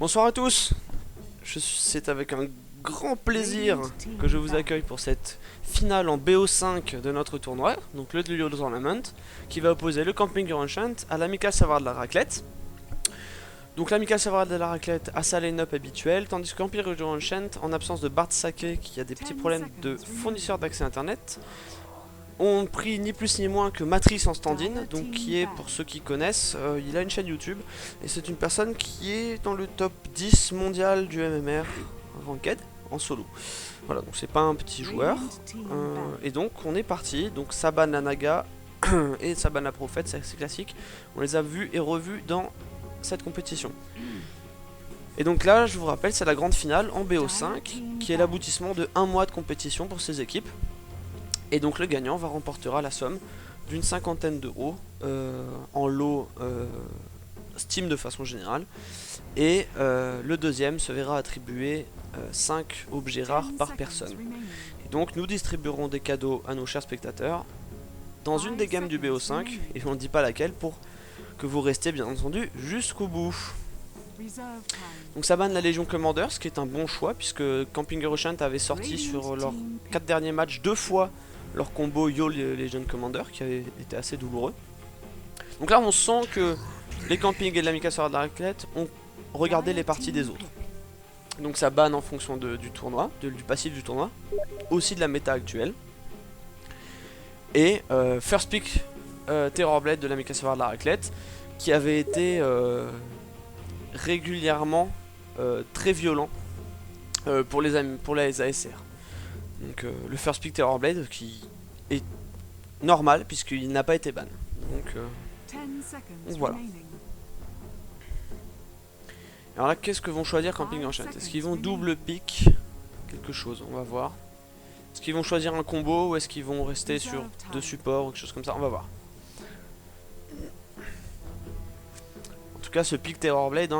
Bonsoir à tous. C'est avec un grand plaisir que je vous accueille pour cette finale en BO5 de notre tournoi, donc le Duel Tournament, qui va opposer le Camping Enchant à l'Amical Savoir de la Raclette. Donc l'Amical Savoir de la Raclette a sa line-up habituelle, tandis que Camping Enchant, en absence de Bart Sake qui a des petits problèmes de fournisseur d'accès internet, ont pris ni plus ni moins que Matrice en stand-in, donc qui est, pour ceux qui connaissent, il a une chaîne YouTube, et c'est une personne qui est dans le top 10 mondial du MMR Ranked en solo. Voilà, donc c'est pas un petit joueur, et donc on est parti, donc Saban la Naga et Saban la Prophète, c'est assez classique, on les a vus et revus dans cette compétition. Et donc là, je vous rappelle, c'est la grande finale en BO5, qui est l'aboutissement de 1 mois de compétition pour ces équipes. Et donc le gagnant remportera la somme d'une 50aine d'euros en lot Steam de façon générale. Et le deuxième se verra attribuer 5 objets rares par personne. Et donc nous distribuerons des cadeaux à nos chers spectateurs dans une des gammes du BO5, et on ne dit pas laquelle pour que vous restiez bien entendu jusqu'au bout. Donc ça banne la Légion Commander, ce qui est un bon choix puisque Camping Enchant avait sorti sur leurs 4 derniers matchs 2 fois leur combo Yo Legion Commander qui avait été assez douloureux. Donc là on sent que les Camping et l'Amical Savoir de la Raclette ont regardé les parties des autres. Donc ça banne en fonction du tournoi, du passif du tournoi, aussi de la méta actuelle. Et First Pick Terrorblade de l'Amical Savoir de la Raclette qui avait été régulièrement très violent pour les ASR. Donc le First Pick Terrorblade qui est normal puisqu'il n'a pas été ban. Donc voilà. Alors là, qu'est-ce que vont choisir Camping Enchant? Est-ce qu'ils vont double pick quelque chose? On va voir. Est-ce qu'ils vont choisir un combo ou est-ce qu'ils vont rester sur 2 supports ou quelque chose comme ça? On va voir. En tout cas, ce pick Terrorblade,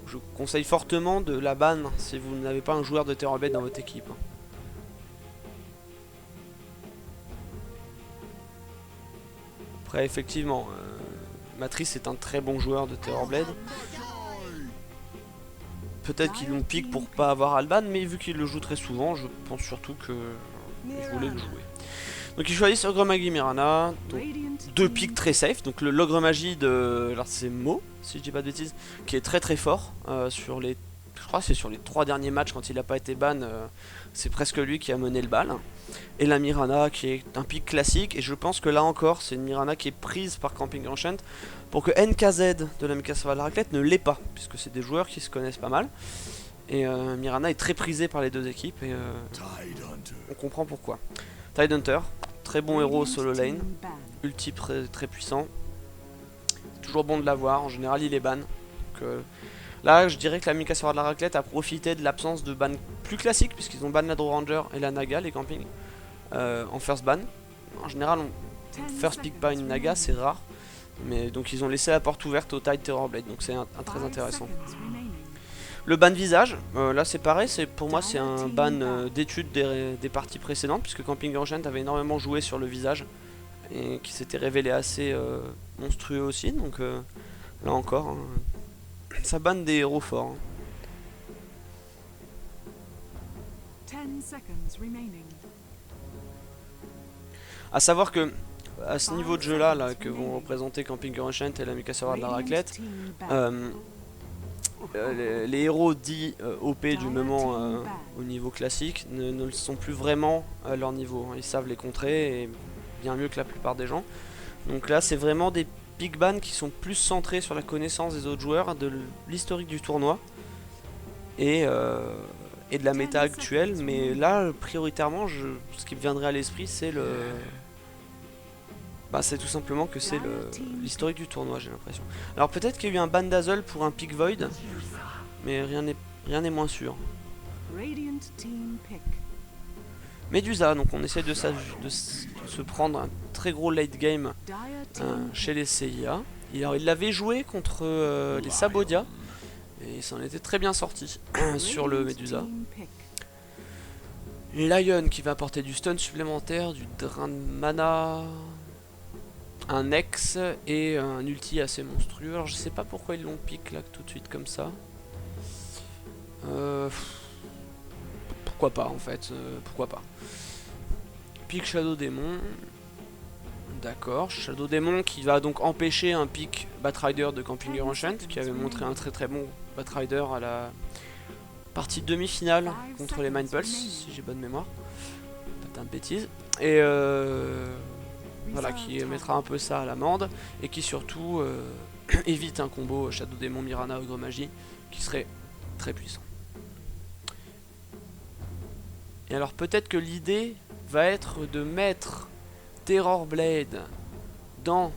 je conseille fortement de la ban si vous n'avez pas un joueur de Terrorblade dans votre équipe. Après, effectivement, Matrice est un très bon joueur de Terrorblade. Peut-être qu'ils l'ont pick pour pas avoir Alban, mais vu qu'il le joue très souvent, je pense surtout que je voulais le jouer. Donc ils choisissent Ogre Magie Mirana, donc 2 picks très safe, donc le l'Ogre Magie de... alors c'est Mo, si je dis pas de bêtises, qui est très très fort sur les... je crois que c'est sur les 3 derniers matchs quand il n'a pas été ban, c'est presque lui qui a mené le bal. Et la Mirana qui est un pick classique, et je pense que là encore c'est une Mirana qui est prise par Camping Enchant pour que NKZ de l'Amical Savoir de la Raclette ne l'est pas, puisque c'est des joueurs qui se connaissent pas mal. Et Mirana est très prisée par les deux équipes, et on comprend pourquoi. Tidehunter, très bon héros solo lane, ulti très puissant, toujours bon de l'avoir, en général il est ban. Donc, là je dirais que l'Amical Savoir de la Raclette a profité de l'absence de ban plus classique, puisqu'ils ont ban la Draw Ranger et la Naga, les campings, en first ban. En général on first pick pas une Naga, c'est rare, mais donc ils ont laissé la porte ouverte au Tide Terrorblade, donc c'est très intéressant. Le ban visage, là c'est pareil, pour moi c'est un ban d'étude des parties précédentes, puisque Camping Enchant avait énormément joué sur le visage, et qui s'était révélé assez monstrueux aussi, donc là encore, ça banne des héros forts. A savoir que, à ce niveau de jeu là que vont représenter Camping Enchant et l'Amical Savoir de la Raclette, les héros dits OP du moment au niveau classique ne le sont plus vraiment à leur niveau. Ils savent les contrer et bien mieux que la plupart des gens. Donc là c'est vraiment des pick bans qui sont plus centrés sur la connaissance des autres joueurs, de l'historique du tournoi et de la méta actuelle. Mais là prioritairement ce qui me viendrait à l'esprit c'est c'est tout simplement que c'est l'historique du tournoi, j'ai l'impression. Alors peut-être qu'il y a eu un ban Dazzle pour un pick Void, mais rien n'est moins sûr. Medusa, donc on essaie de se prendre un très gros late game chez les CIA. Il l'avait joué contre les Sabodia, et il s'en était très bien sorti sur le Medusa. Lion qui va apporter du stun supplémentaire, du drain de mana... un ex et un ulti assez monstrueux. Alors je sais pas pourquoi ils l'ont pick là tout de suite comme ça. Pourquoi pas en fait, pourquoi pas. Pick Shadow Démon. D'accord, Shadow Démon qui va donc empêcher un pick Batrider de Camping Girl Enchant, qui avait montré un très bon Batrider à la partie demi-finale contre les Mind Pulse, si j'ai bonne mémoire. Pas de bêtises. Et voilà, qui mettra un peu ça à l'amende, et qui surtout évite un combo Shadow Démon Mirana Ogre Magie, qui serait très puissant. Et alors peut-être que l'idée va être de mettre Terror Blade dans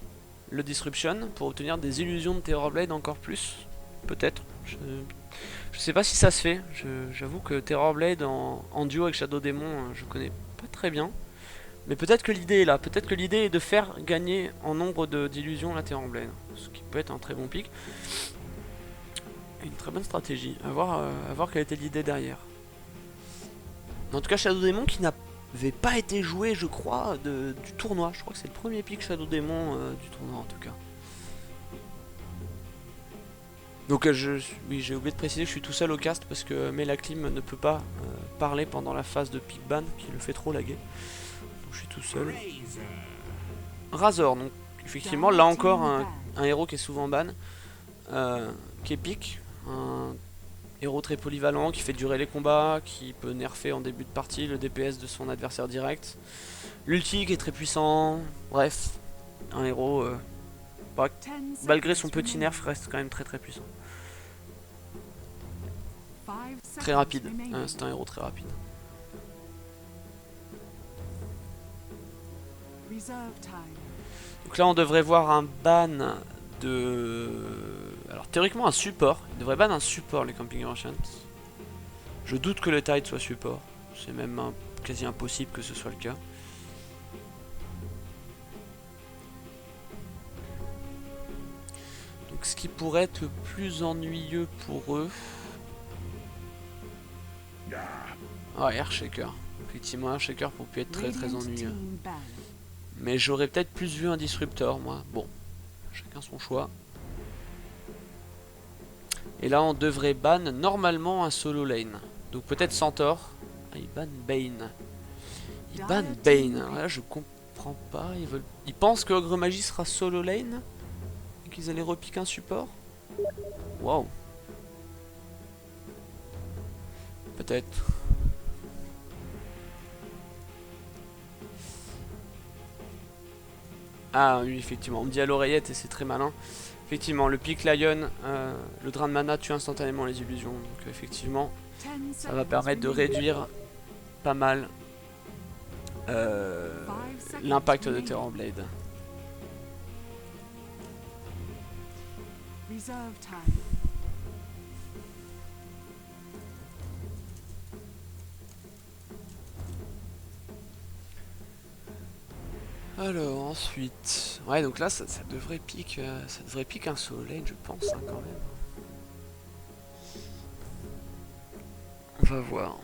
le Disruption pour obtenir des illusions de Terror Blade encore plus. Peut-être. Je sais pas si ça se fait. J'avoue que Terror Blade en duo avec Shadow Démon, je connais pas très bien. Mais peut-être que l'idée est là. Peut-être que l'idée est de faire gagner en nombre d'illusions la Terror Blade. Ce qui peut être un très bon pick. Une très bonne stratégie. À voir quelle était l'idée derrière. En tout cas, Shadow Démon qui n'avait pas été joué, je crois, du tournoi. Je crois que c'est le premier pick Shadow Démon du tournoi en tout cas. Donc oui, j'ai oublié de préciser que je suis tout seul au cast parce que Melaclim ne peut pas parler pendant la phase de pick ban qui le fait trop laguer. Donc je suis tout seul. Razor, donc effectivement là encore un héros qui est souvent ban, qui est pick, un héros très polyvalent qui fait durer les combats, qui peut nerfer en début de partie le DPS de son adversaire direct. L'ulti qui est très puissant, bref, un héros malgré son petit nerf reste quand même très puissant. Très rapide, c'est un héros très rapide. Donc là on devrait voir un ban de... Alors théoriquement un support, il devrait ban un support les Camping Enchant. Je doute que le Tide soit support, c'est même quasi impossible que ce soit le cas. Donc ce qui pourrait être le plus ennuyeux pour eux... Ah, Airshaker. Effectivement, Airshaker pour peut être très ennuyeux. Mais j'aurais peut-être plus vu un Disruptor, moi. Bon, chacun son choix. Et là, on devrait ban normalement un solo lane. Donc peut-être Centaur. Ah, il ban Bane. Il ban Bane. Là, je comprends pas. Ils pensent que Ogre Magie sera solo lane et qu'ils allaient repiquer un support. Waouh. Peut-être. Ah oui, effectivement, on me dit à l'oreillette et c'est très malin. Effectivement, le pic Lion, le drain de mana tue instantanément les illusions. Donc effectivement, ça va permettre de réduire pas mal l'impact de Terror Blade. Alors ensuite, ouais donc là ça devrait pique, un solo lane je pense hein, quand même. On va voir.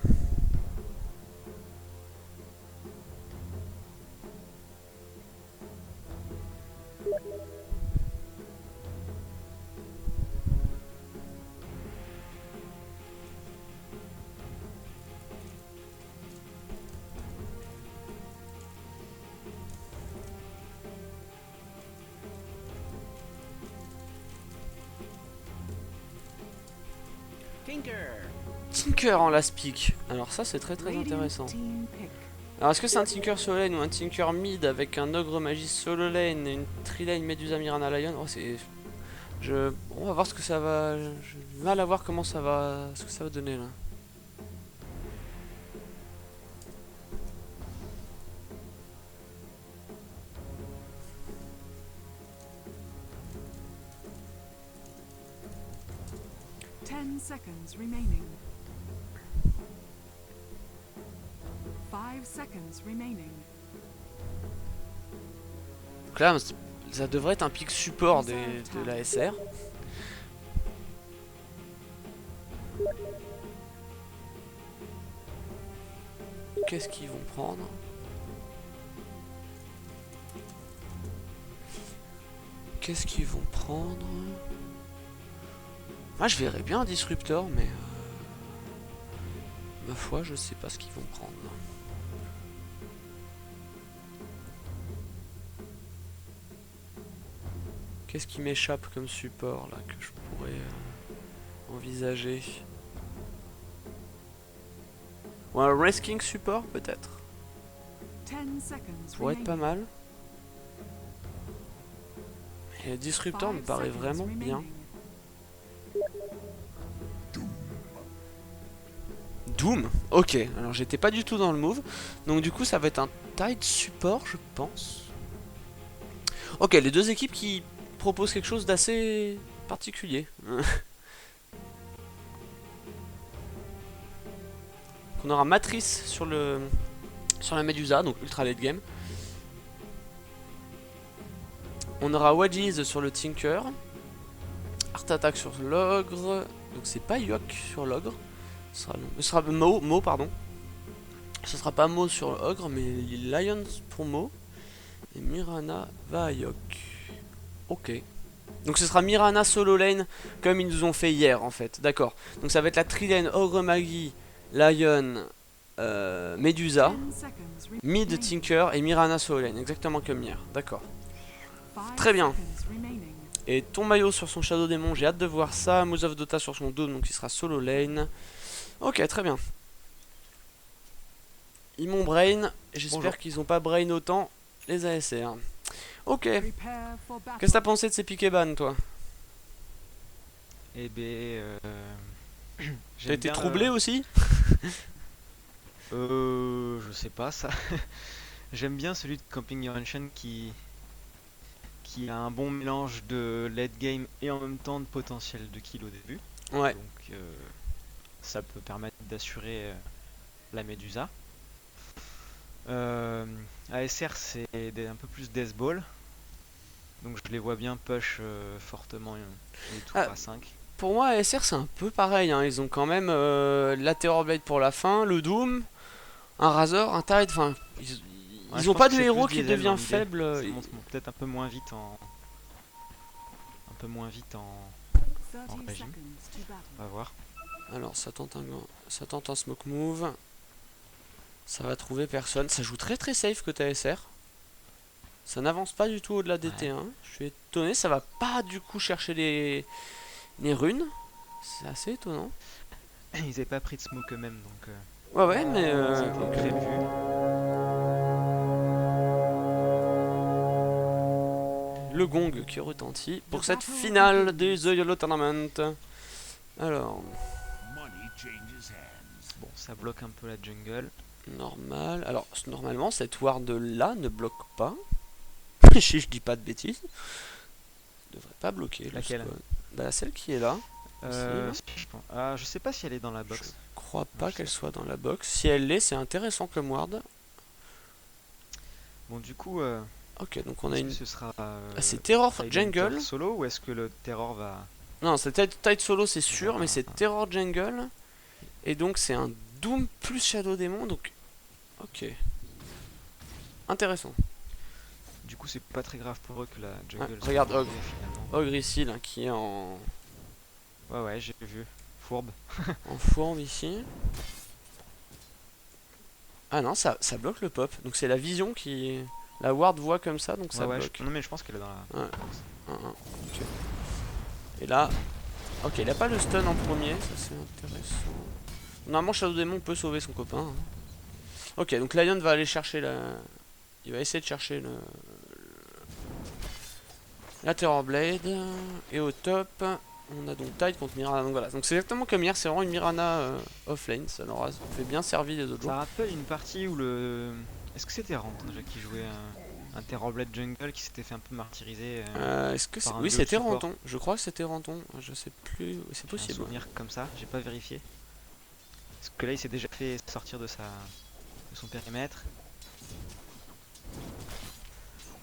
Tinker en last pick. Alors ça c'est très intéressant. Alors est-ce que c'est un Tinker solo lane ou un Tinker mid avec un Ogre Magie solo lane et une trilane Medusa Mirana Lion? Oh c'est... On va voir ce que ça va... J'ai du mal à voir comment ça va... ce que ça va donner là. Seconds remaining. 5 seconds remaining. Donc là, ça devrait être un pick support de la SR. Qu'est-ce qu'ils vont prendre? Qu'est-ce qu'ils vont prendre? Moi je verrais bien un disruptor, mais ma foi, je sais pas ce qu'ils vont prendre. Qu'est-ce qui m'échappe comme support là que je pourrais envisager? Ou un Resking support peut-être? 10 seconds Pourrait être pas remaining. mal. Et le disruptor me 5 paraît seconds vraiment bien. remaining. Doom? Ok, alors j'étais pas du tout dans le move. Donc du coup ça va être un Tide support je pense. Ok, les deux équipes qui proposent quelque chose d'assez particulier. On aura Matrice sur la Medusa, donc ultra late game. On aura Wedges sur le Tinker. Art Attack sur l'ogre. Donc c'est pas Yok sur l'ogre. Ce sera Mo, pardon. Ce sera pas Mo sur l'ogre, mais Lions pour Mo. Et Mirana va à Yok. Ok. Donc ce sera Mirana solo lane comme ils nous ont fait hier en fait. D'accord. Donc ça va être la trilane Ogre Magi, Lion, Medusa, 10 seconds Mid remaining. Tinker et Mirana solo lane. Exactement comme hier. D'accord. 5 Très bien. seconds remaining. Et ton maillot sur son Shadow Démon, j'ai hâte de voir ça. Moose of Dota sur son Dome, donc il sera solo lane. Ok, très bien. Ils m'ont brain. J'espère qu'ils ont pas brain autant les ASR. Ok. Prepare for battle. Qu'est-ce que t'as pensé de ces piquets ban, toi? Eh ben, T'as été troublé aussi? Je sais pas ça. J'aime bien celui de Camping Invention qui a un bon mélange de late game et en même temps de potentiel de kill au début. Ouais. Donc ça peut permettre d'assurer la Medusa. ASR c'est un peu plus death ball. Donc je les vois bien push fortement les tours Ah. à 5. Pour moi, ASR c'est un peu pareil. Hein. Ils ont quand même la Terrorblade pour la fin, le Doom, un Razor, un Tide. Enfin, Ouais, ils je ont pense pas que de c'est héros plus qui diesel dans devient l'idée. faible. Ça monte peut-être un peu moins vite en. Un peu moins vite en. 30 régime. seconds to battle. On va voir. Alors, ça tente un smoke move. Ça va trouver personne. Ça joue très très safe côté ASR. Ça n'avance pas du tout au-delà des T1. Je suis étonné. Ça va pas du coup chercher les runes. C'est assez étonnant. Ils avaient pas pris de smoke eux-mêmes donc. Ouais, ouais, mais. C'était ok. prévu. Le gong qui retentit pour cette finale des The YOLO Tournament. Alors, Bon, ça bloque un peu la jungle. normal. Alors, normalement, cette ward là ne bloque pas. Si je dis pas de bêtises. Devrait pas bloquer. le Laquelle? spawn. Bah, celle qui est là. Je sais pas si elle est dans la box. Je crois pas je qu'elle sais. soit dans la box. Si elle l'est, c'est intéressant comme ward. Bon, du coup, Ok, donc on a est-ce une. que ce sera. Ah, c'est Terror Silent Jungle. Hunter solo ou est-ce que le terror va. Non, c'est Tide Solo, c'est sûr, mais c'est Ah. Terror Jungle. Et donc, c'est un Doom plus Shadow Demon. Donc, ok. Intéressant. Du coup, c'est pas très grave pour eux que la jungle. Ah, soit regarde, bloquée, Ogre. finalement. Ogre ici, là, qui est en Ouais, j'ai vu. Fourbe. fourbe ici. Ah non, ça bloque le pop. Donc, c'est la vision qui. La ward voit comme ça, donc ça Ouais, bloque. non, mais je pense qu'elle est dans la. Ouais. Ok. Et là. Ok, il a pas le stun en premier, ça c'est intéressant. Normalement, Shadow Demon peut sauver son copain. Hein. Ok, donc Lion va aller chercher la. Il va essayer de chercher la Terror Blade. Et au top, on a donc Tide contre Mirana. Donc voilà, donc c'est exactement comme hier, c'est vraiment une Mirana offlane. Ça leur a fait bien servi les autres Ça jours. rappelle une partie où le. Est-ce que c'était Rant déjà qui jouait un Terrorblade Jungle qui s'était fait un peu martyriser Est-ce que c'est. par un Oui, duo c'était support. Ranton. Je crois que c'était Ranton. Je sais plus. C'est J'ai un possible. souvenir comme ça, j'ai pas vérifié. Parce que là il s'est déjà fait sortir de son périmètre.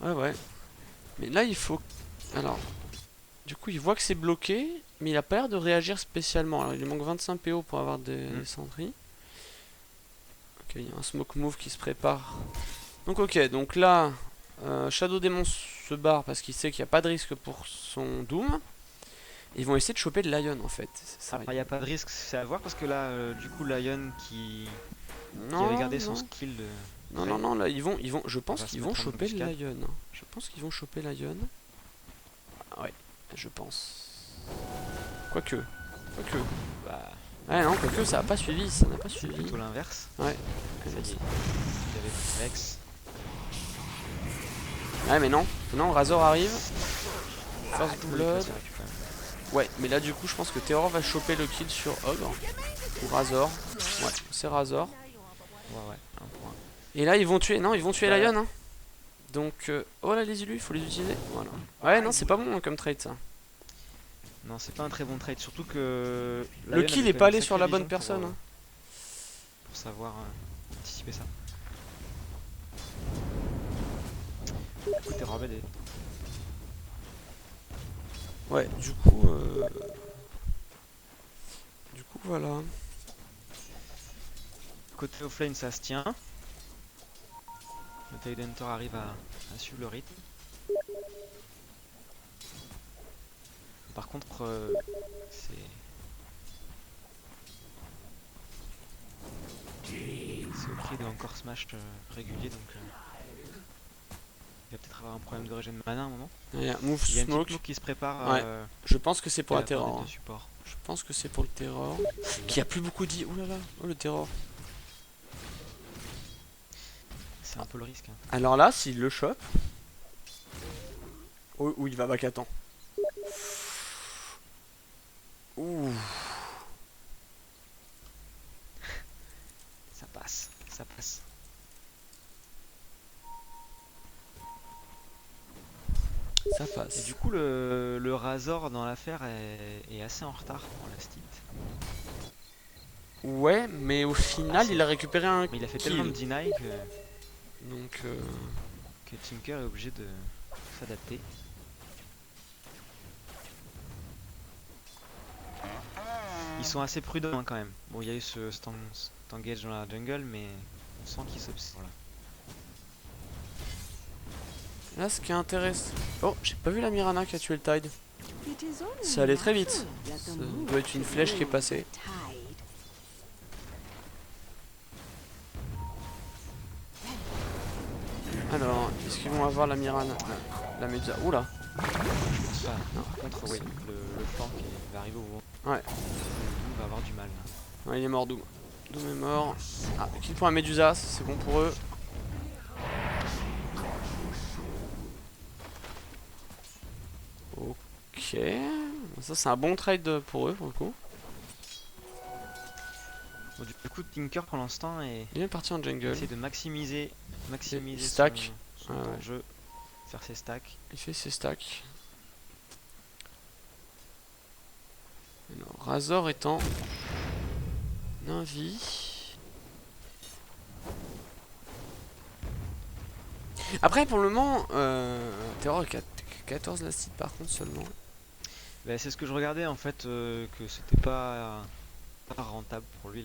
Ouais, ouais. Mais là, il faut. Alors. Du coup, il voit que c'est bloqué. Mais il a pas l'air de réagir spécialement. Alors, il lui manque 25 PO pour avoir des sentries. Ok, il y a un smoke move qui se prépare. Donc, ok. Donc là, Shadow Demon se barre parce qu'il sait qu'il n'y a pas de risque pour son Doom. Ils vont essayer de choper le Lion en fait. Ça, Il n'y a pas de risque, c'est à voir parce que là, du coup, Lion qui non, avait gardé son non. skill de. Non, non, non, là je pense va se qu'ils vont mettre en choper le embuscade. Lion. Je pense qu'ils vont choper Lion. Ah ouais, je pense. Quoique. Bah, Ah non, quoique ça n'a pas suivi, ça n'a pas suivi. plutôt l'inverse. Ouais. Ça y est, il avait pris Vex. Ouais mais non, non, Razor arrive. First Il faut Blood. les récupérer. Ouais, mais là du coup je pense que Terror va choper le kill sur Ogre. Ou Razor. Ouais, c'est Razor. Ouais, un point. Et là ils vont tuer, non, ils vont tuer Ouais. Lion hein. Donc, oh là les élus, il faut les utiliser. Voilà. Ouais, non, c'est pas bon hein, comme trade ça. Non, c'est pas un très bon trade, surtout que. Le Lion kill avait est quand pas même allé une sur la sacrée bonne vision personne. pour, Hein. pour savoir anticiper ça. Écoute, Terror BD. Ouais, du coup voilà. Côté offlane, ça se tient. Le Tide Hunter arrive à suivre le rythme. Par contre, c'est au prix de encore smash régulier, donc il va peut-être avoir un problème de régène mana à un moment. Il y a Move Il y a une Smoke. petite smoke qui se prépare. Ouais. Je pense que c'est pour de la la part des Terror. deux Hein. supports. Je pense que c'est pour le Terror. Qui a plus beaucoup dit. Ouh là là, oh le Terror. C'est un peu le risque. Hein. Alors là, s'il le chope. Oh, il va Bakatan. Ouh. Ça passe, ça passe. Ça passe. Et du coup, le Razor dans l'affaire est assez en retard pour la Steed. Ouais, mais au final, il a récupéré un Mais il a fait kill. tellement de deny que Donc, Tinker est obligé de s'adapter. Ils sont assez prudents hein, quand même. Bon, il y a eu cet engage dans la jungle, mais on sent qu'ils s'observent. Voilà. là, ce qui est intéressant. Oh, j'ai pas vu la Mirana qui a tué le Tide. Ça Ça allait très vite. Ça doit être une flèche qui est passée. Alors, est-ce qu'ils vont avoir la Mirana? La Medusa. Oula. Ça, par contre, oui, le flanc qui va arriver au moment. Ouais. On va avoir du mal. Là. Ouais, il est mort, Doom. Doom est mort. Ah, kill pour la Medusa, c'est bon pour eux. Ok. Ça, c'est un bon trade pour eux, pour le coup. Bon, du coup, Tinker pour l'instant Il est parti en jungle. essaie de maximiser Stack. son Ah temps ouais. de jeu, faire ses stacks. Il fait ses stacks. Alors, Razor étant Navi. Après, pour le moment, Terror est 14 la site par contre seulement. Bah, c'est ce que je regardais en fait, que c'était pas rentable pour lui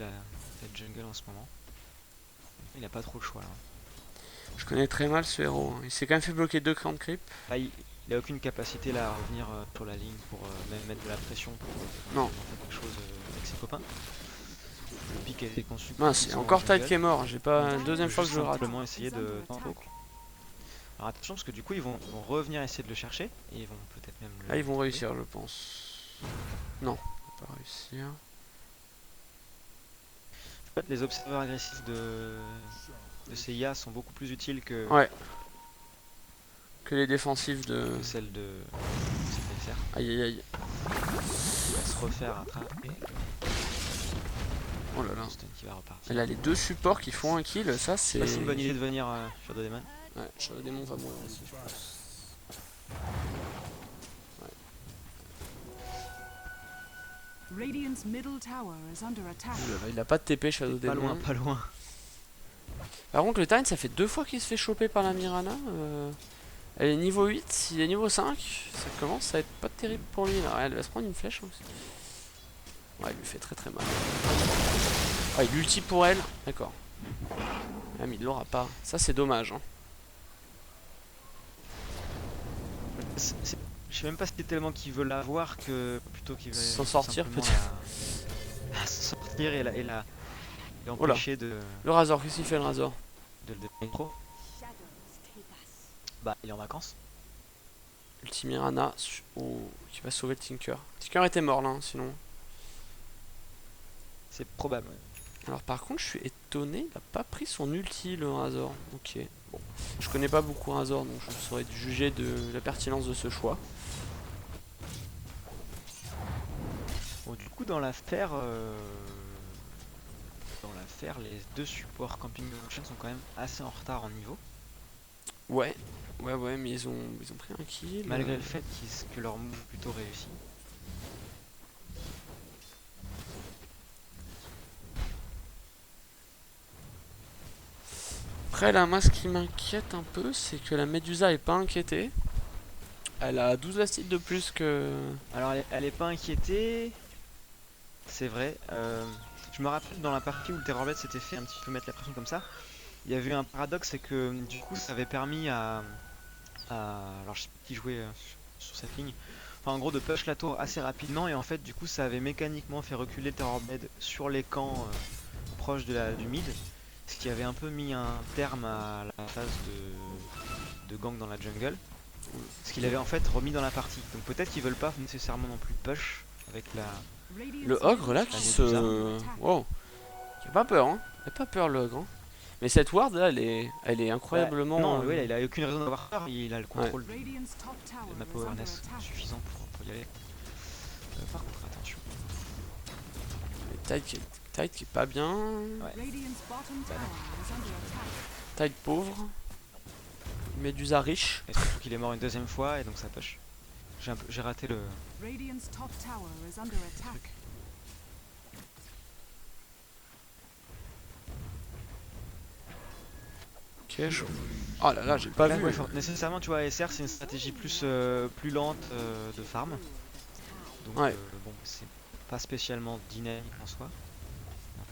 cette jungle en ce moment. Il a pas trop le choix là. Je connais très mal ce héros. Hein. Il s'est quand même fait bloquer 2 crans de creep. Là, il a aucune capacité là à revenir sur la ligne pour même mettre de la pression pour Non. faire quelque chose avec ses copains. Le pic a été conçu. Mince, il y a encore Tide qui est mort. J'ai pas deuxième fois que je le rate. Simplement essayer de tantôt. Alors attention parce que du coup ils vont revenir essayer de le chercher et ils vont peut-être même. Là, ils vont réussir, je pense. Non, ils vont pas réussir. En fait, les observeurs agressifs de CIA sont beaucoup plus utiles que, Ouais. Que les défensifs de. que celles de CPFR. Aïe aïe aïe. Il va se refaire attraper. Oh là là. Stun qui va repartir. Et là, les deux supports qui font un kill, ça c'est. C'est une bonne idée de venir sur Dodemon. Ouais, Shadow Demon va mourir aussi, je pense. Radiant's middle tower is under attack. Ouh là là, il a pas de TP Shadow Pas Demon. loin, pas loin. Par contre, le Tine, ça fait 2 fois qu'il se fait choper par la Mirana. Elle est niveau 8, il est niveau 5. Ça commence à être pas terrible pour lui. Là. Elle va se prendre une flèche aussi. Ouais, il lui fait très très mal. Ah, il ulti pour elle. D'accord. Ah, mais il l'aura pas. Ça, c'est dommage. Hein. Je sais même pas si c'est tellement qu'il veut l'avoir que plutôt qu'il veut S'en sortir, simplement peut-être. la sortir et Oh là, empêcher de le Razor, qu'est-ce qu'il fait le Razor? le détruire trop. Bah, il est en vacances. Ultimirana qui va sauver le Tinker. Tinker était mort là, hein, sinon. C'est probable. Alors par contre, je suis étonné, il a pas pris son ulti le Razor. Ok, bon. Je connais pas beaucoup Razor, donc je saurais juger de la pertinence de ce choix. Bon, du coup, dans l'affaire, les deux supports Camping Ocean sont quand même assez en retard en niveau. Ouais, ouais, mais ils ont pris un kill. Malgré le fait que leur move est plutôt réussi. Après là, moi ce qui m'inquiète un peu, c'est que la Medusa est pas inquiétée. Elle a 12 acides de plus que... Alors, elle est pas inquiétée. C'est vrai. Je me rappelle dans la partie où le Terrorblade s'était fait un petit peu mettre la pression comme ça. Il y avait eu un paradoxe, c'est que du coup ça avait permis alors je sais pas qui jouait sur cette ligne, enfin en gros de push la tour assez rapidement et en fait du coup ça avait mécaniquement fait reculer le Terrorblade sur les camps proches du mid, ce qui avait un peu mis un terme à la phase de gang dans la jungle, ce qu'il avait en fait remis dans la partie. Donc peut-être qu'ils veulent pas nécessairement non plus push avec Le ogre là qui Medusa. se... Wow. Qui a pas peur, hein. Il a pas peur le ogre. Hein. Mais cette ward là, elle est incroyablement... Non, ouais, il a aucune raison d'avoir peur, il a le Ouais. contrôle Radiant's top tower de ma is power under nest attack. suffisant pour y aller. Par contre, attention. Tide qui est pas bien. Ouais. Radiant's bottom tower is under attack. Tide pauvre. Medusa riche. Et surtout qu'il est mort une deuxième fois et donc ça push. J'ai raté le Radiant's top tower is under attack. truc. Ok, oh là là, j'ai pas Là, vu. ouais, nécessairement, tu vois, SR c'est une stratégie plus lente de farm. Donc Ouais. bon, c'est pas spécialement dynamique en soi.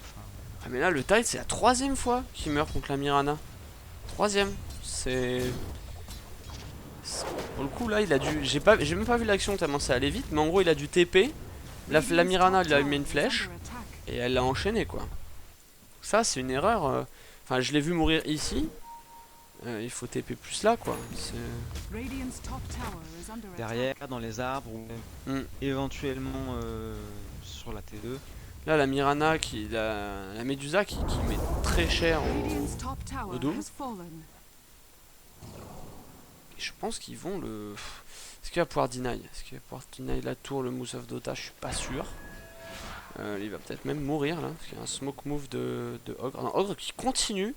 Enfin, Ah mais là, le Tide, c'est la 3ème fois qu'il meurt contre la Mirana. 3ème. Pour le coup, là, il a dû... J'ai même pas vu l'action tellement ça allait vite, mais en gros, il a dû TP. La Mirana lui a mis une flèche. Et elle l'a enchaîné, quoi. Ça, c'est une erreur. Enfin, je l'ai vu mourir ici. Il faut TP plus là, quoi. Radiant's top tower is under attack. derrière, dans les arbres ou Mm. éventuellement sur la T2. Là, la Mirana, la Medusa qui met très cher Radiant's top tower au dos. has fallen. Et je pense qu'ils vont le... Est-ce qu'il va pouvoir deny? Est-ce qu'il va pouvoir deny la tour, le Mousse of Dota? Je suis pas sûr. Il va peut-être même mourir là, parce qu'il y a un smoke move de Ogre. Non, Ogre qui continue.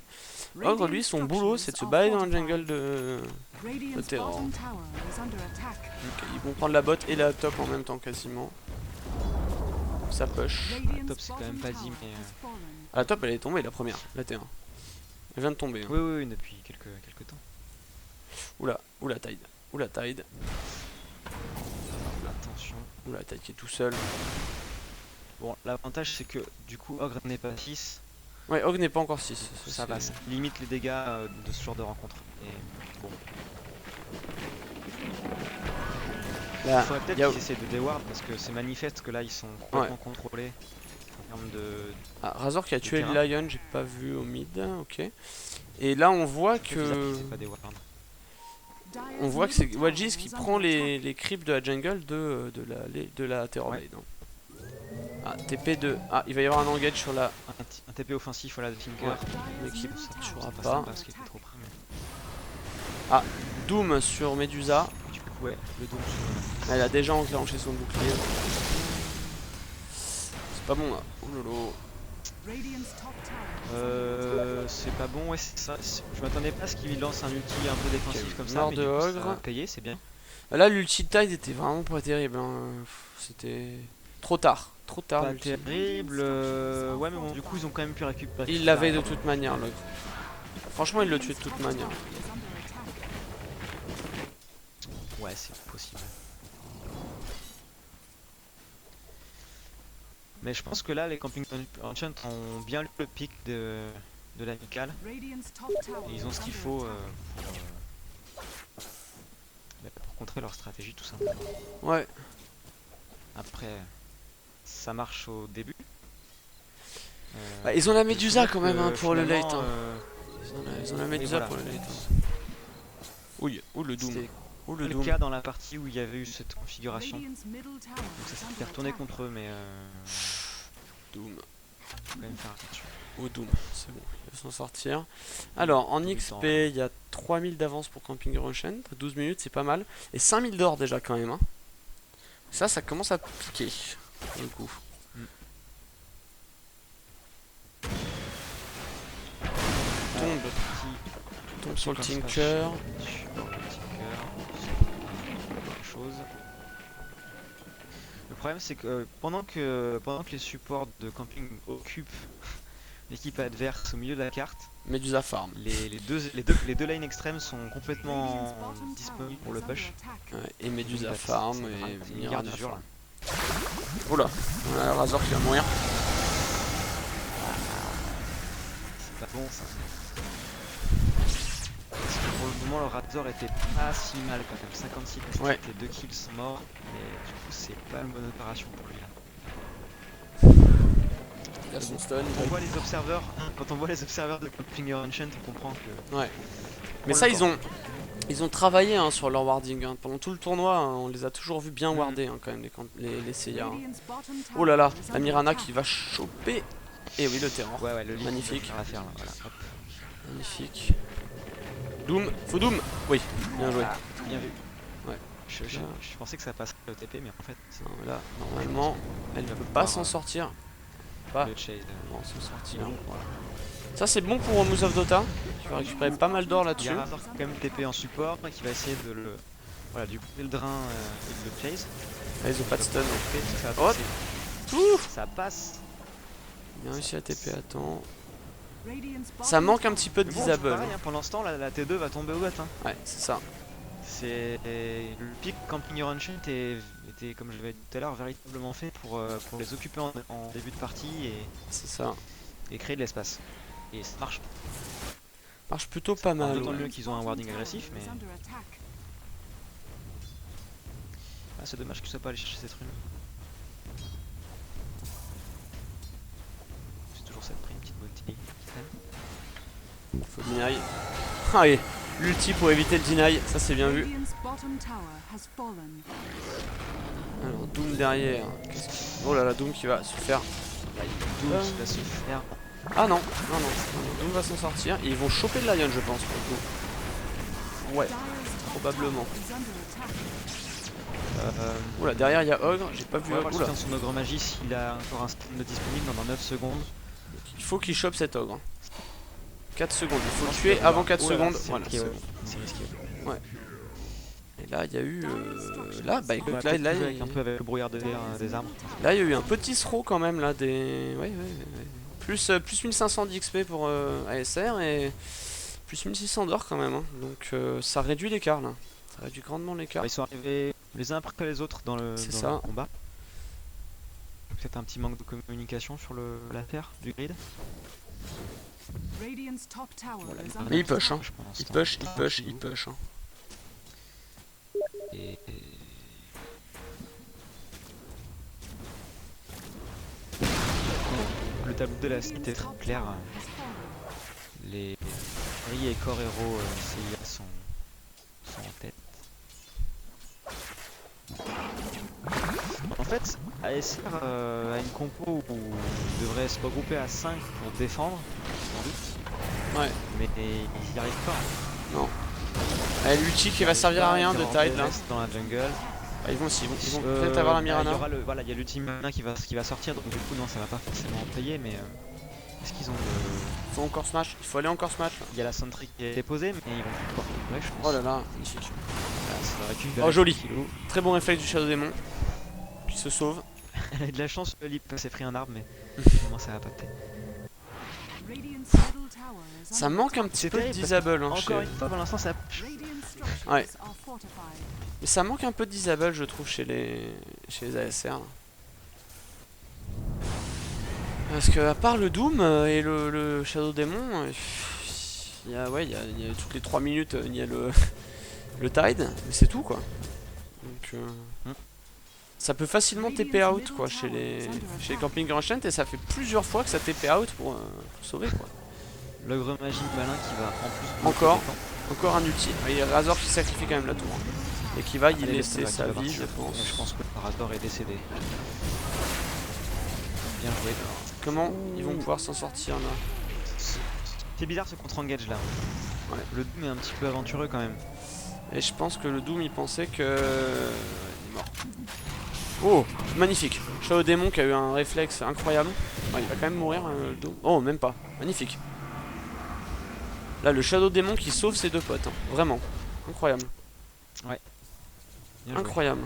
Ogre, lui, son boulot, c'est de se balader dans le jungle de terror. Bottom tower is under attack. Donc, ils vont prendre la bot et la top en même temps quasiment. Ça push. Radiant's top, c'est quand même bottom pas dit, tower mais, has fallen. Ah, la top, elle est tombée, la première, la T1. Elle vient de tomber. Hein. Oui, depuis quelques temps. Oula, Tide. Oula, Tide. Attention. Oula, Tide qui est tout seul. Bon, l'avantage c'est que du coup Ogre n'est pas 6, Ouais, Ogre n'est pas encore 6. ça va, ça limite les dégâts de ce genre de rencontre. Et bon, Là, il faudrait peut-être y a- qu'ils essaient de déward parce que c'est manifeste que là ils sont complètement contrôlés en termes de... Ah, Razor qui a tué le terrain. Lion, j'ai pas vu au mid, ok. Et là on voit que... C'est pas déward. On voit que c'est Wadgis qui prend les creeps de la jungle de la Terrorblade. Hein. Ah, TP de... Ah, il va y avoir un engage sur la... Un TP offensif voilà de Tinker. Ouais, mais qui tuera C'est pas. parce qu'il était trop près mais... Doom sur Medusa. Du coup ouais, le dos Elle a déjà enclenché son bouclier. C'est pas bon là. Oh lolo. Radiant's top tower. c'est pas bon, ouais c'est ça. Je m'attendais pas à ce qu'il lance un ulti un peu défensif Ok, comme ça, mort mais de du coup, Ogre. ça a payé, c'est bien. Là l'ulti de Tide était vraiment pas terrible. Hein. C'était trop tard. Trop tard. Pas l'ulti. terrible, ouais mais bon du coup ils ont quand même pu récupérer. Il l'avait de toute manière l'autre. Franchement il le tuait de toute manière. Is under attack. Ouais c'est possible. Mais je pense que là les Camping Enchant ont bien lu le pic de l'amical. Radiant's top tower Et ils ont is ce qu'il under faut attack. pour contrer leur stratégie tout simplement. Ouais. Après, ça marche au début. Bah, ils ont la je Médusa trouve quand même hein, que pour le late. finalement, Hein. Ils ont la Médusa voilà. pour le late. Oui, ou le Doom. C'était Ou le le Doom. cas dans la partie où il y avait eu cette configuration. Radiant's middle tower Donc ça is s'est under fait retourner attack. contre eux, mais Doom. faut quand même faire attention. Au Doom, c'est bon, ils vont s'en sortir. Alors, en Tout du XP, temps. il y a 3000 d'avance pour Camping Russian, 12 minutes, c'est pas mal. Et 5000 d'or déjà quand même. Hein. Ça commence à piquer, du coup. Mm. Tombe, tombe sur le Tinker. Chose. Le problème c'est que pendant que les supports de camping occupent l'équipe adverse au milieu de la carte, Medusa Farm. les deux lanes extrêmes sont complètement disponibles pour le push. Ouais, et Medusa Bah, Farm c'est et une guerre Mirana d'usure, Farm. Oula, on a Razor qui va mourir. C'est pas bon ça. Parce que pour le moment le Razor était pas si mal quand même, 56 parce Ouais. que 2 kills sont morts, mais du coup c'est pas une bonne opération pour lui là. Il a son stun. Quand on voit les observeurs, quand on voit les observeurs de Camping Ancient, on comprend que. Ouais. Mais ça, ils ont travaillé hein, sur leur warding. Hein. Pendant tout le tournoi, hein, on les a toujours vus bien wardés hein, quand même, les Seiya. Hein. Radiant's bottom tower Oh là là, is la under Mirana attack. qui va choper. Et oui, le terror. Ouais, le lead, Magnifique. à faire là, voilà. Hop. Magnifique. Doom, faut Doom. Oui, bien joué. Ah, bien vu. Ouais. Je pensais que ça passerait le TP, mais en fait, c'est Non, là, normalement, elle ne peut pas s'en sortir. Pas le chase. s'en sortir. Voilà. Ça, c'est bon pour Mousse of Dota. Tu vas récupérer pas mal d'or Il y là-dessus. a Razor qui a quand même TP en support et qui va essayer de le. Voilà, du couper le drain et de le chase. Ah, ils ont pas de stun. Ça Oh. passe. Ouf, Ça passe. bien réussi à TP à temps. Radiant's Ça bottom manque un tower petit peu de Mais bon, disable. pareil, hein, pendant ce temps, la T2 va tomber au bot. Hein. Ouais, c'est ça. C'est le pic Camping Ancient était, comme je l'avais dit tout à l'heure, véritablement fait pour les occuper en début de partie C'est ça. et créer de l'espace. Et ça marche. Marche plutôt pas mal. D'autant ouais. mieux qu'ils ont un warding agressif, mais is under attack. c'est dommage qu'ils soient pas allés chercher cette rune. C'est toujours ça de prix, une petite bounty qui traîne. Faut deny. Ah oui, l'ulti pour éviter le deny, ça c'est bien vu. Radiant's bottom tower has fallen. Alors Doom derrière. Oh là là, Doom qui va se faire. Doom qui va se faire. Ah non, non, non. Doom va s'en sortir. Et ils vont choper le Lion, je pense. Pour le coup. Ouais, Dire's top probablement. tower is under attack. Oula, derrière il y a Ogre, j'ai pas vu On va Ogre. voir Oula, son ogre magie s'il a encore un stun de disponible dans 9 secondes. il faut qu'il chope cet Ogre. 4 secondes, il faut le Je tuer pense avant que- 4 oh là là, secondes. c'est Voilà, risqué, c'est ouais. bon. C'est risqué. Et là, il y a eu. Là, bah On écoute, va là, peut-être là, jouer avec un peu avec le brouillard de l'air des arbres. là, il y a eu un petit throw quand même là des. Ouais. Plus 1500 d'XP pour ASR et plus 1600 d'or quand même. Hein. Donc ça réduit l'écart là. Ça réduit grandement l'écart. Ils sont arrivés les uns après les autres dans le C'est dans ça. le combat. Peut-être un petit manque de communication sur la terre du grid. Radiant's top tower Voilà, is il under Mais il push, hein. attack. pendant ce Il temps. push, il push, il push. Hein. Et- Le tableau de la cité est très clair. Les Ri et Core Hero CIA sont en tête. En fait, ASR a une compo où il devrait se regrouper à 5 pour défendre, sans doute. Ouais. Mais ils n'y arrivent pas. L'ulti qui va servir à rien de Tide là. Dans la jungle. Ah, ils vont peut-être avoir la Mirana. Il y a l'ultime Mirana qui va sortir, donc du coup non, ça va pas forcément payer, mais est-ce qu'ils ont Il faut encore smash, il faut aller encore smash. Là. Il y a la Sentry qui est déposée, mais ils vont pouvoir récupérer, je pense. Oh là là, magnifique. Voilà, ça récupère Oh joli. 10 kilos. Très bon réflexe du Shadow Démon. Qui se sauve. Elle a de la chance, le Lip s'est pris un arbre, mais comment ça va pater. Radiant's middle tower is Ça under manque un attack. petit C'est peu de terrible, disable. Hein, Encore chez- une fois, pour l'instant, ça. Radiant structures Ouais. are fortified. Mais ça manque un peu de disable, je trouve, chez les ASR. Là. Parce que à part le Doom et le Shadow Démon, il y a toutes les 3 minutes, il y a le Tide, mais c'est tout quoi. Donc Hmm. ça peut facilement TP out quoi chez les camping enchant et ça fait plusieurs fois que ça TP out pour sauver quoi. L'ogre magique malin qui va en plus... Encore. bloquer Encore un ulti. Il y a Razor qui sacrifie quand même la tour. Et qui va y Allez, laisser là, qui sa va vie je partir. pense. Et je pense que Parador est décédé. Bien joué. Comment ils vont pouvoir s'en sortir là? C'est bizarre ce contre-engage là. Ouais. Le Doom est un petit peu aventureux quand même. Et je pense que le Doom il pensait que... il est mort. Oh, magnifique. Shadow Démon qui a eu un réflexe incroyable. Ouais, il va quand même mourir le Doom. Oh, même pas. Magnifique. Là, le Shadow Démon qui sauve ses deux potes. Hein. Vraiment. Incroyable. Bien joué. Incroyable.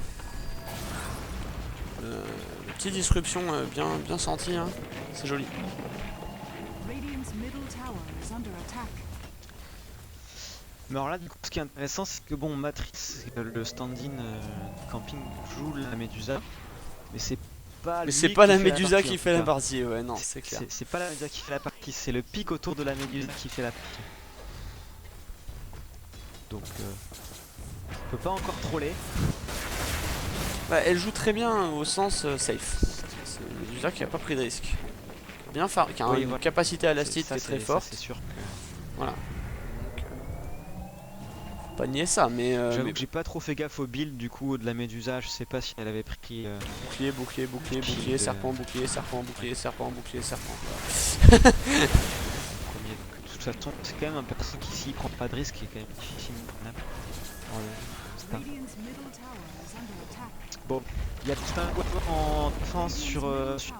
Le petit disruption bien senti. Hein. C'est joli. Radiant's middle tower is under attack. Mais alors là, du coup, ce qui est intéressant, c'est que bon, Matrice, le stand-in du camping joue la Médusa, mais c'est pas. Mais lui c'est pas qui la fait Médusa partie, qui en fait tout la cas. partie. Ouais, non, c'est clair. C'est pas la Médusa qui fait la partie, c'est le pic autour de la Médusa qui fait la partie. Donc, on peut pas encore troller. Bah, elle joue très bien au sens safe. C'est une Médusa qui a pas pris de risque. Qui a Oui, une voilà. capacité à la stit qui Ça, est très ça, forte. C'est sûr que. Voilà. Faut pas nier ça, mais, J'avoue mais que j'ai pas trop fait gaffe au build du coup de la Médusa, je sais pas si elle avait pris. bouclier, serpent, bouclier, serpent. Premier. Donc, de toute façon, c'est quand même un perso qui s'y prend pas de risque et est quand même difficile dans le start. Radiant's middle tower is under attack. Bon, il y a tout un Guapo en défense sur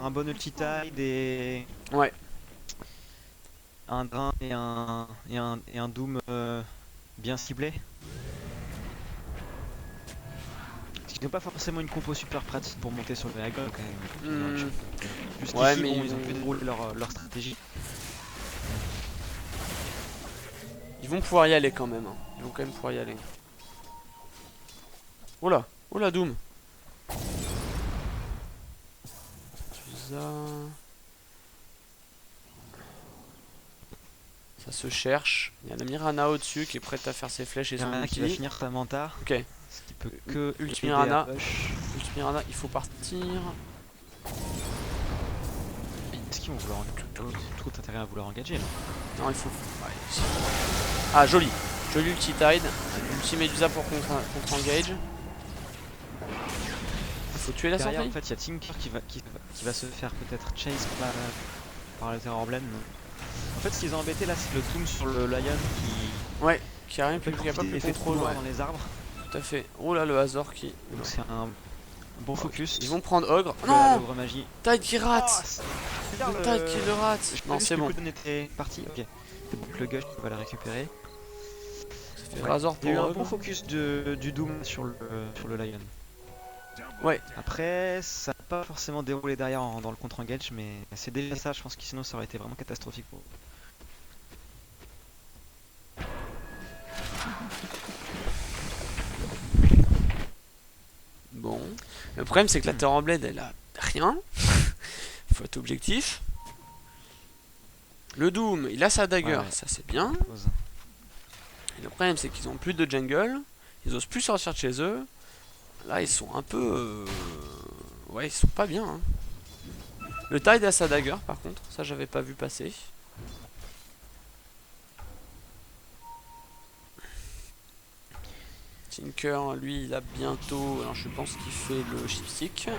un bon ulti tide et Ouais. un drain et un doom bien ciblé. Ce qui n'est pas forcément une compo super pratique pour monter sur le Dragon quand même. Jusqu'ici, Ouais, mais bon, ils ils ont vont- pu dérouler leur stratégie. Ils vont pouvoir y aller quand même. Hein. Ils vont quand même pouvoir y aller. Oula, oula Doom. Ça se cherche. Il y a la Mirana au-dessus qui est prête à faire ses flèches et Il y son en a qui va ulti. finir sa manta. Ok. Ce qui peut que Ulti aider Mirana. à push. Ulti Mirana, il faut partir. Est-ce qu'ils vont vouloir tout intérêt à vouloir engager là? Non, il faut. Ouais. Ah, joli. Joli ulti tide. Ulti Medusa pour contre-engage. Il faut tuer la Derrière, santé. en fait, il y a Tinker qui va se faire peut-être chase par le Terrorblade. En fait, ce qu'ils ont embêté là, c'est le Doom sur le Lion Ouais, qui a rien pu, qui qui a pas pu fait trop contrôle. loin Ouais. dans les arbres. Tout à fait. Oh là, le Hazor qui. Donc c'est un bon focus. Ils vont prendre Ogre. Là, Non, l'ogre magie. Tide qui rate. Oh, Tide qui le rate. Je Non, pense c'est que bon. le coup était parti. Ok. C'est bon que le Gush va le récupérer. Ça fait Ouais. Razor Il y a eu pour un Ogre. bon focus du Doom sur le Lion. Ouais. Après, ça n'a pas forcément déroulé derrière dans le contre-engage, mais c'est déjà ça. Je pense que sinon ça aurait été vraiment catastrophique pour eux. Bon. Le problème, c'est que la Terrorblade, elle a rien. Faut être objectif. Le Doom, il a sa dagger, Ouais. ça c'est bien. Et le problème, c'est qu'ils ont plus de jungle. Ils osent plus sortir de chez eux. Là, ils sont un peu. Ouais, ils sont pas bien. Hein. Le Tide a sa dagger, par contre. Ça, j'avais pas vu passer. Tinker, lui, il a bientôt. Alors, je pense qu'il fait le chipstick.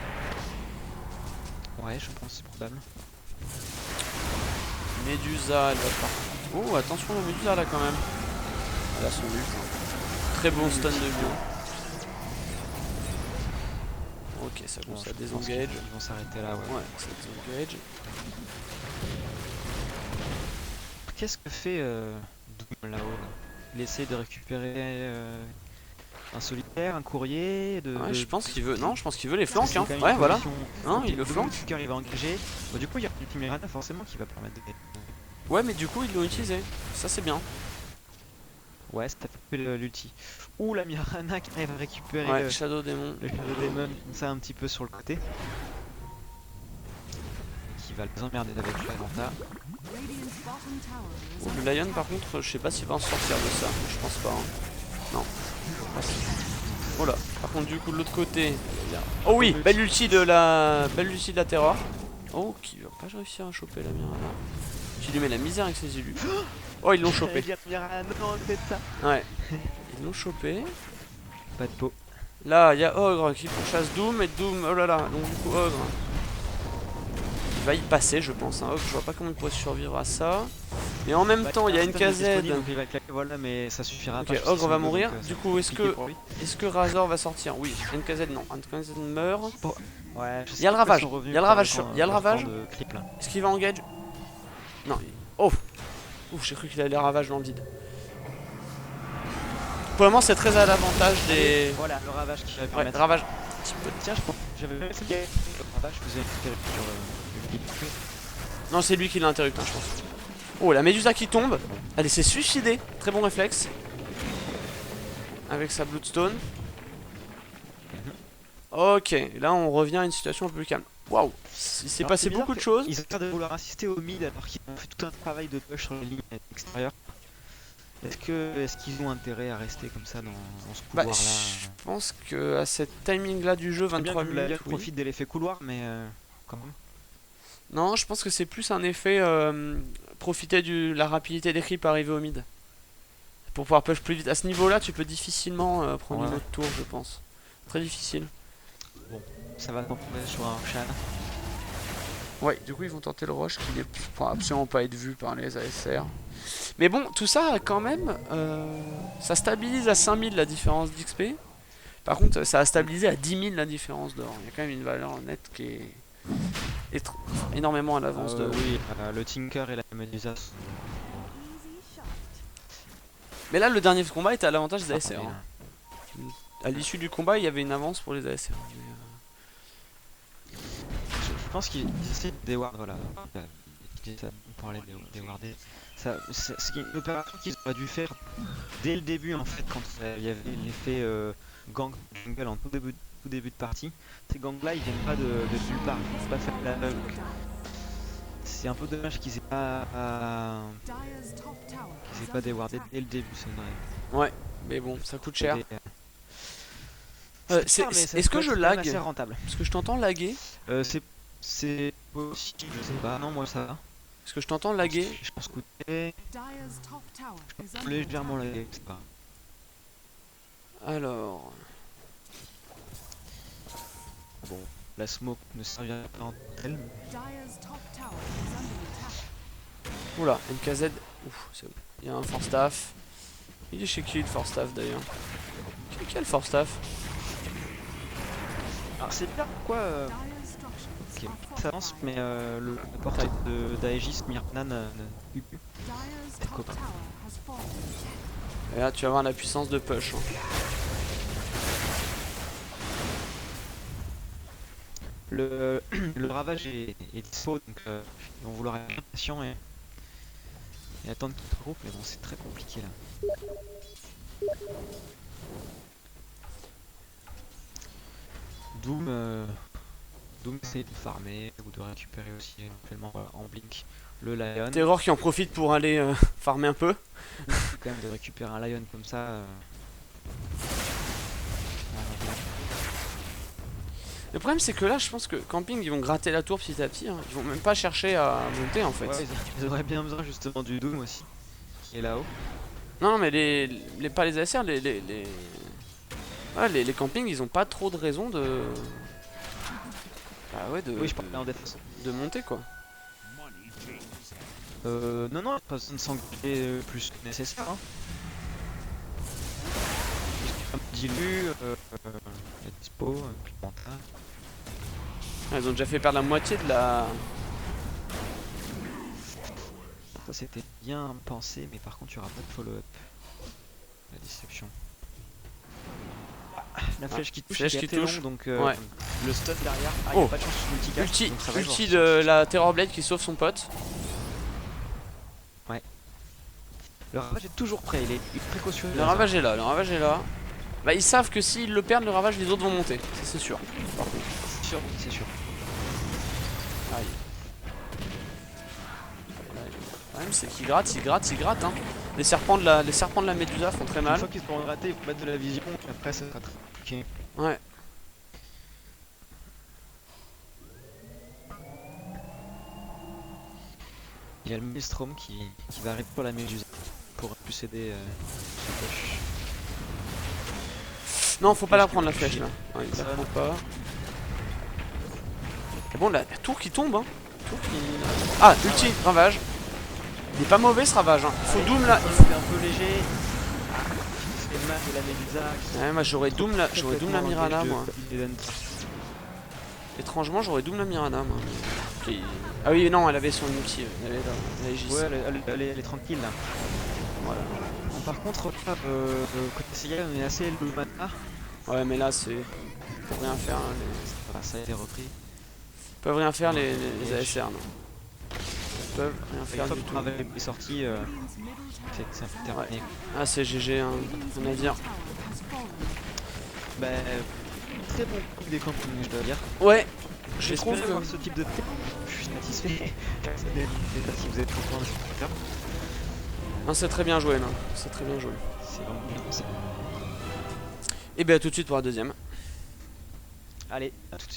Ouais, je pense que c'est probable. Médusa, elle va partir. Oh, attention la Médusa là quand même. Elle a son ult. Très bon stun de bio. Ok, ça Bon, commence je à pense désengage. qu'ils vont s'arrêter là, ouais. Ouais, ça désengage. Qu'est-ce que fait Doom là-haut là? Il essaie de récupérer un solitaire, un courrier, Ouais, je pense qu'il veut. Non, je pense qu'il veut les flancs. C'est Hein. quand même Ouais, une voilà. position- Non, Ok, il le Doom, flanque. Tinker, il va engager. Bon, du coup, il y a Ulti Mirana forcément qui va permettre de. Ouais, mais du coup, ils l'ont utilisé. Ça, c'est bien. Ouais, ça fait l'ulti. Ouh, la Mirana qui arrive à récupérer Ouais, Shadow Demon. le Shadow Demon, comme ça un petit peu sur le côté. Qui va les emmerder avec la Manta. Radiant's bottom tower is Oh, under le Lion, par contre, je sais pas s'il va en sortir de ça. Je pense pas. Hein. Non. Oh là, par contre du coup de l'autre côté, oh oui, belle ulti de la Terror. Oh, qui va pas réussir à choper la Mirana. Qui lui met la misère avec ses élus. Oh, ils l'ont chopé. Ouais, ils l'ont chopé. Pas de peau. Là, il y a Ogre qui pourchasse Doom et Doom, oh là là, donc du coup Ogre. Il va y passer, je pense. Hein. Ogre, je vois pas comment il pourrait survivre à ça. Et en même temps, il y a une KZ. Voilà, mais ça suffira Ok, pas. Ogre va mourir. Du coup, est-ce que Razor va sortir? Oui, NKZ non. NKZ meurt. Ouais, il y a le ravage. Il y a le ravage sur. Il y a le ravage. Est-ce qu'il va engage? Non. Oh. Ouf, j'ai cru qu'il allait ravage dans le vide. Pour le moment, c'est très à l'avantage des. Voilà, le ravage qui va permettre. Ouais, ravage. Tiens, je pense. J'avais même fait le ravage, je faisais une sur le. Non, c'est lui qui l'a interrupté, je pense. Oh, la Médusa qui tombe. Elle s'est suicidée. Très bon réflexe. Avec sa Bloodstone. Ok, là on revient à une situation un peu plus calme. Waouh, il s'est passé beaucoup de choses. Ils ont l'air de vouloir insister au mid alors qu'ils ont fait tout un travail de push sur les lignes extérieures. Est-ce qu'ils ont intérêt à rester comme ça dans ce couloir là? Je pense que à cette timing là du jeu, 23 minutes, oui. Profite de l'effet couloir, mais quand même. Non, je pense que c'est plus un effet profiter de la rapidité des creeps arriver au mid. Pour pouvoir push plus vite. À ce niveau là, tu peux difficilement prendre une autre tour, je pense. Très difficile. Bon, ça va tomber sur un Shan. Ouais, du coup ils vont tenter le rush qui ne pourra absolument pas être vu par les ASR. Mais bon, tout ça quand même, ça stabilise à 5000 la différence d'XP. Par contre, ça a stabilisé à 10 000 la différence d'or. Il y a quand même une valeur nette qui est énormément à l'avance de... Oui, le Tinker et la Medusa. Mais là, le dernier combat était à l'avantage des ASR. À l'issue du combat, il y avait une avance pour les ASR. Je pense qu'ils essaient de déward, voilà. On parlait de déwarder. C'est une opération qu'ils auraient dû faire dès le début en fait, quand il y avait l'effet gang jungle en tout début de partie. Ces gangs là ils viennent pas de nulle part, ils ne pas faire la bug. C'est un peu dommage qu'ils aient pas déwardé dès le début, c'est vrai. Ouais, mais bon, ça coûte cher. Est-ce que je lag? Parce que je t'entends laguer. C'est possible, je sais pas. Non, moi ça va. Est-ce que je t'entends laguer? Je pense que légèrement laguer, c'est pas. Alors. Bon, la smoke ne servira pas en elle. Oula, NKZ. Ouf, c'est bon. Il y a un Force Staff. Il est chez qui le Force Staff d'ailleurs? Qui a le Force Staff? Alors c'est bien pourquoi ça avance, mais le portail d'Aegis Myrna ne tue plus. Et là tu vas avoir la puissance de push. Hein. Le ravage est dispo, donc ils vont vouloir être patient et attendre qu'il se regroupe, mais bon c'est très compliqué là. Doom essaye de farmer ou de récupérer aussi éventuellement en blink le Lion. Terror qui en profite pour aller farmer un peu. Quand même de récupérer un Lion comme ça. Le problème c'est que là je pense que Camping ils vont gratter la tour petit à petit. Hein. Ils vont même pas chercher à monter en fait. Ouais, ils auraient bien besoin justement du Doom aussi qui est là-haut. Non mais pas les ASR, les campings ils ont pas trop de raison de... Bah ouais, oui, je parlais en défense. De monter quoi. Non, pas besoin de s'engager plus que nécessaire. Hein. Un petit dilu, la dispo, puis le mental. Ils ont déjà fait perdre la moitié de la... Ça c'était bien pensé, mais par contre il n'y aura pas de follow-up. La déception. La flèche qui touche, flèche qui touche. Long, donc ouais. le stun derrière, il n'y a pas de chance sur ulti de la Terror Blade qui sauve son pote. Ouais. Le ravage est toujours prêt, il est précautionneux. Le ravage est là, Bah ils savent que s'ils le perdent, le ravage, les autres vont monter, ça c'est sûr. C'est sûr. Aïe. Le problème c'est qu'ils grattent, hein. Les serpents de la Médusa font très mal. Une fois qu'ils seront grattés, ils vont mettre de la vision, et après ça sera Ok. Ouais. Il y a le Maelstrom qui va arriver pour la Méduse pour plus aider sa poche. Non, faut pas la prendre la flèche là. Ouais, il la Ça prend pas. Et bon, la tour qui tombe, hein. Tour qui... Ah, ulti, ravage. Il est pas mauvais ce ravage, hein. Il faut Allez, Doom là. il est un peu léger. Ah, c'est le mal de la Médusa. Ouais, moi j'aurais Doom la Mirana, moi. Eden. Étrangement, j'aurais Doom la Mirana, moi. Ah oui, non, elle avait son ulti. Elle avait Ouais, elle est tranquille là. Voilà. Bon, par contre, là, côté Sega, on est assez le mana. Ouais, mais là, c'est. Ils peuvent rien faire, hein, Voilà, ça a été repris. Ils peuvent rien faire, les ASR, non. Ils peuvent rien Une faire fois du que tout. Marvel est sorti, c'est un peu terminé. Ah, c'est GG, hein. Rien à dire. Bah, très bon coup des campings, je dois dire. Ouais, je J'espère trouve que. avoir ce type de thème. Je suis satisfait. Personnellement, je sais pas si vous êtes content de ce truc-là. Non, c'est très bien joué, non. C'est très bien joué. C'est vraiment bien pensé. Et bien, à tout de suite pour la deuxième. Allez, à tout de suite.